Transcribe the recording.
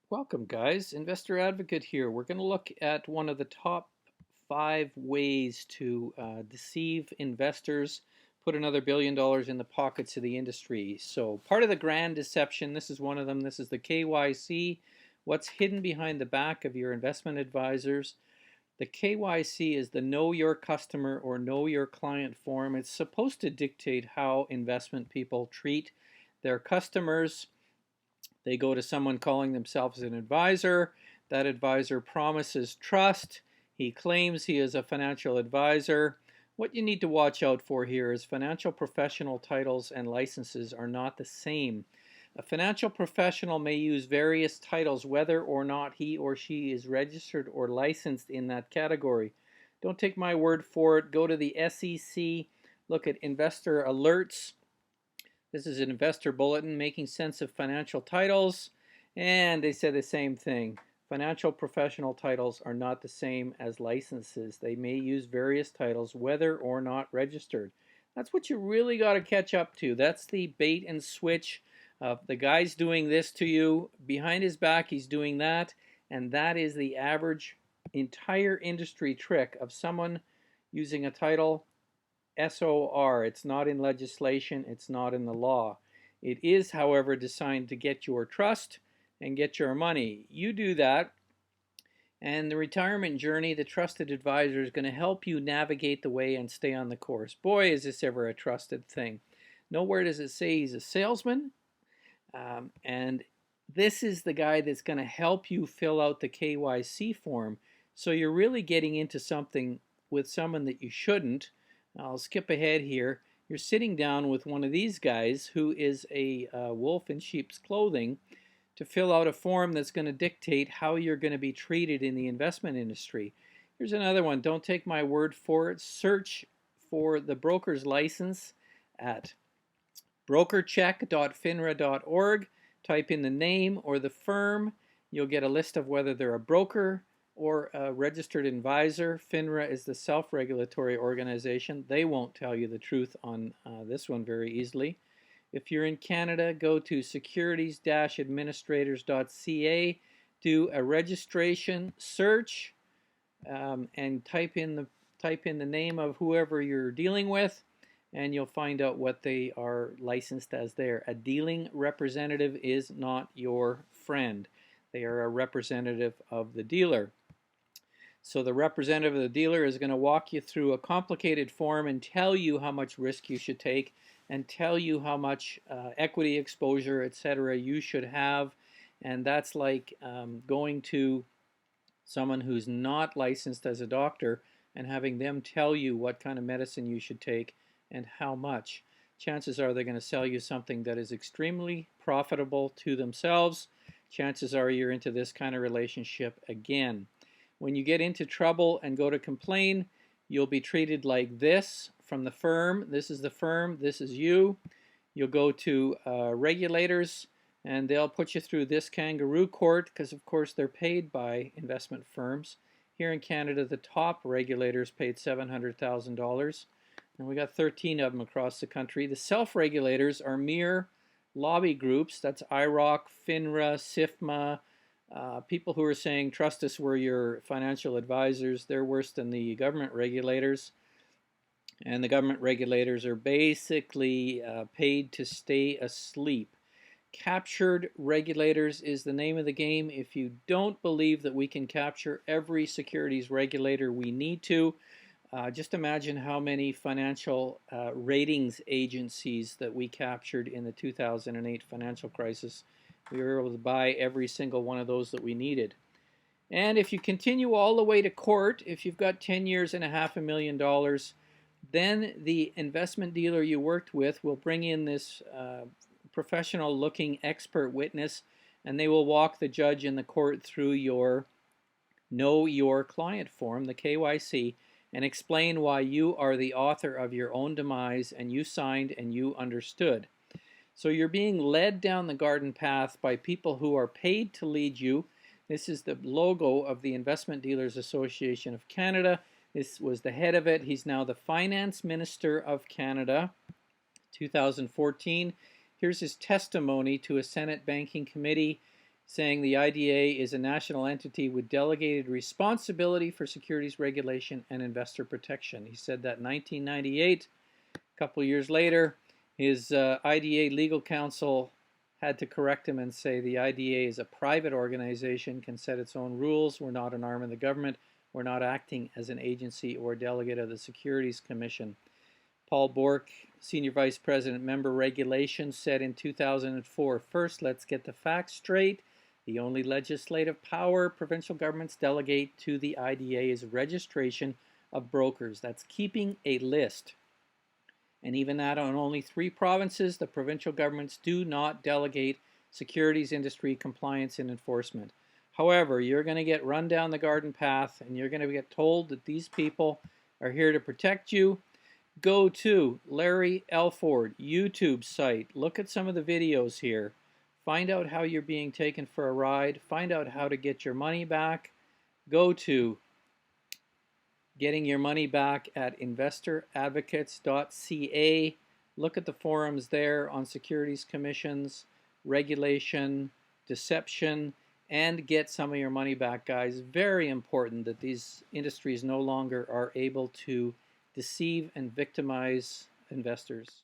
Welcome, guys. Investor Advocate here. We're going to look at one of the top 5 ways to deceive investors, put another $1 billion in the pockets of the industry. So, part of the grand deception, this is one of them. This is the KYC, what's hidden behind the back of your investment advisors. The KYC is the Know Your Customer or Know Your Client form. It's supposed to dictate how investment people treat their customers. They go to someone calling themselves an advisor. That advisor promises trust. He claims he is a financial advisor. What you need to watch out for here is financial professional titles and licenses are not the same. A financial professional may use various titles whether or not he or she is registered or licensed in that category. Don't take my word for it. Go to the SEC, look at investor alerts. This is an investor bulletin making sense of financial titles, and they say the same thing. Financial professional titles are not the same as licenses. They may use various titles whether or not registered. That's what you really got to catch up to. That's the bait and switch. The guy's doing this to you. Behind his back, he's doing that. And that is the average entire industry trick of someone using a title SOR. It's not in legislation. It's not in the law. It is, however, designed to get your trust and get your money. You do that, and the retirement journey, the trusted advisor, is going to help you navigate the way and stay on the course. Boy, is this ever a trusted thing. Nowhere does it say he's a salesman. And this is the guy that's going to help you fill out the KYC form. So you're really getting into something with someone that you shouldn't. I'll skip ahead here. You're sitting down with one of these guys who is a wolf in sheep's clothing to fill out a form that's going to dictate how you're going to be treated in the investment industry. Here's another one. Don't take my word for it. Search for the broker's license at brokercheck.finra.org. Type in the name or the firm. You'll get a list of whether they're a broker or a registered advisor. FINRA is the self-regulatory organization. They won't tell you the truth on this one very easily. If you're in Canada, go to securities-administrators.ca, do a registration search, and type in the name of whoever you're dealing with, and you'll find out what they are licensed as there. A dealing representative is not your friend. They are a representative of the dealer. So the representative of the dealer is going to walk you through a complicated form and tell you how much risk you should take and tell you how much equity exposure, etc. you should have. And that's like going to someone who's not licensed as a doctor and having them tell you what kind of medicine you should take and how much. Chances are they're going to sell you something that is extremely profitable to themselves. Chances are you're into this kind of relationship again. When you get into trouble and go to complain, you'll be treated like this from the firm. This is the firm. This is you. You'll go to regulators, and they'll put you through this kangaroo court because, of course, they're paid by investment firms. Here in Canada, the top regulators paid $700,000, and we got 13 of them across the country. The self-regulators are mere lobby groups. That's IROC, FINRA, SIFMA, people who are saying, trust us, we're your financial advisors. They're worse than the government regulators. And the government regulators are basically paid to stay asleep. Captured regulators is the name of the game. If you don't believe that we can capture every securities regulator we need to, just imagine how many financial ratings agencies that we captured in the 2008 financial crisis. We were able to buy every single one of those that we needed. And if you continue all the way to court, if you've got 10 years and $500,000, then the investment dealer you worked with will bring in this professional looking expert witness, and they will walk the judge in the court through your Know Your Client form, the KYC, and explain why you are the author of your own demise and you signed and you understood. So you're being led down the garden path by people who are paid to lead you. This is the logo of the Investment Dealers Association of Canada. This was the head of it. He's now the Finance Minister of Canada, 2014. Here's his testimony to a Senate Banking Committee. saying the IDA is a national entity with delegated responsibility for securities regulation and investor protection. He said that in 1998. A couple years later, his IDA legal counsel had to correct him and say the IDA is a private organization, can set its own rules. We're not an arm of the government. We're not acting as an agency or delegate of the Securities Commission. Paul Bork, Senior Vice President, Member Regulations, said in 2004, first, let's get the facts straight. The only legislative power provincial governments delegate to the IDA is registration of brokers. That's keeping a list. And even that on only 3 provinces, the provincial governments do not delegate securities industry compliance and enforcement. However, you're going to get run down the garden path and you're going to get told that these people are here to protect you. Go to Larry Elford YouTube site. Look at some of the videos here. Find out how you're being taken for a ride. Find out how to get your money back. Go to Getting Your Money Back at investoradvocates.ca. Look at the forums there on securities commissions, regulation, deception, and get some of your money back, guys. Very important that these industries no longer are able to deceive and victimize investors.